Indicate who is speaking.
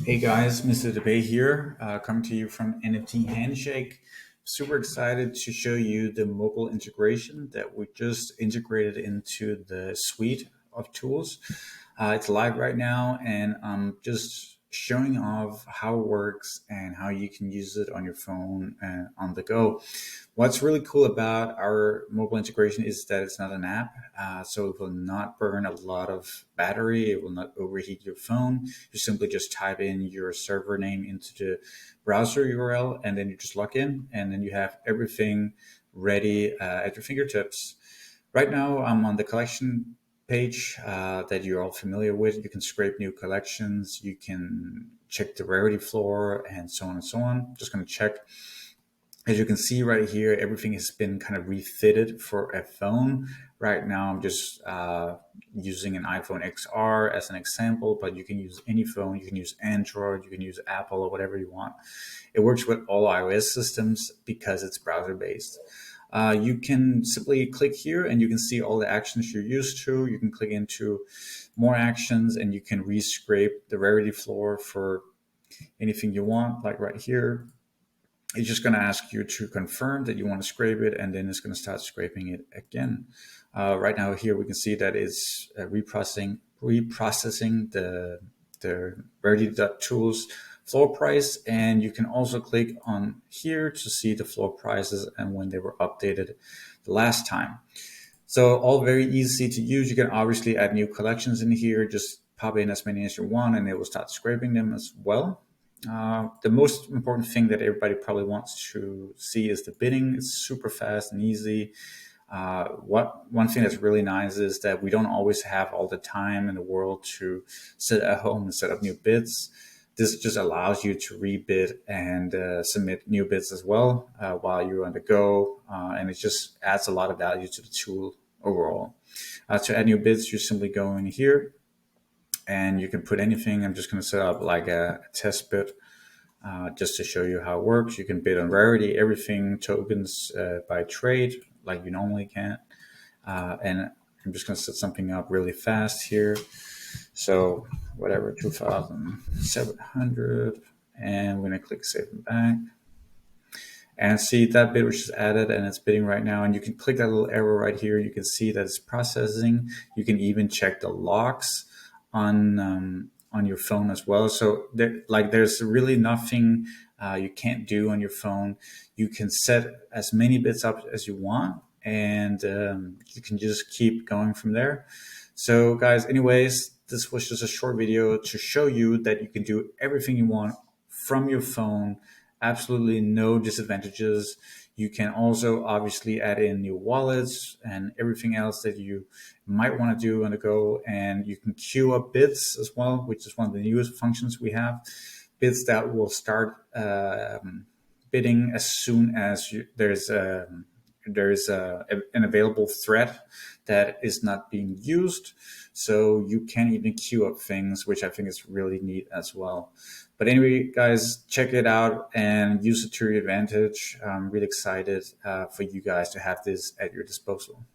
Speaker 1: Hey guys, Mr. Debate here, coming to you from NFT Handshake. Super excited to show you the mobile integration that we just integrated into the suite of tools. It's live right now, and I'm just showing off how it works and how you can use it on your phone and on the go. What's really cool about our mobile integration is that it's not an app, so it will not burn a lot of battery. It will not overheat your phone. You simply just type in your server name into the browser URL, and then you just log in, and then you have everything ready at your fingertips. Right now, I'm on the collection page that you're all familiar with. You can scrape new collections. You can check the Rarity Floor and so on and so on. Just going to check. As you can see right here, everything has been kind of refitted for a phone. Right now, I'm just using an iPhone XR as an example, but you can use any phone. You can use Android, you can use Apple, or whatever you want. It works with all iOS systems because it's browser-based. You can simply click here and you can see all the actions you're used to. You can click into more actions and you can re-scrape the Rarity Floor for anything you want, like right here. It's just going to ask you to confirm that you want to scrape it, and then it's going to start scraping it again. Right now here we can see that it's reprocessing the Rarity.tools floor price, and you can also click on here to see the floor prices and when they were updated the last time. So all very easy to use. You can obviously add new collections in here. Just pop in as many as you want, and it will start scraping them as well. The most important thing that everybody probably wants to see is the bidding. It's super fast and easy. One thing that's really nice is that we don't always have all the time in the world to sit at home and set up new bids. This just allows you to rebid and submit new bids as well while you're on the go, and it just adds a lot of value to the tool overall. To add new bids, you simply go in here and you can put anything. I'm just going to set up like a test bid just to show you how it works. You can bid on Rarity, everything, tokens by trade, like you normally can. And I'm just going to set something up really fast here. So whatever, 2,700, and we're going to click Save and Back. And see that bid which is added, and it's bidding right now. And you can click that little arrow right here. You can see that it's processing. You can even check the logs on your phone as well. So there's really nothing you can't do on your phone. You can set as many bits up as you want, and you can just keep going from there. So guys, anyways, this was just a short video to show you that you can do everything you want from your phone. Absolutely no disadvantages. You can also obviously add in new wallets and everything else that you might want to do on the go. And you can queue up bids as well, which is one of the newest functions we have. Bids that will start bidding as soon as there's an available thread that is not being used. So you can even queue up things, which I think is really neat as well. But anyway, guys, check it out and use it to your advantage. I'm really excited for you guys to have this at your disposal.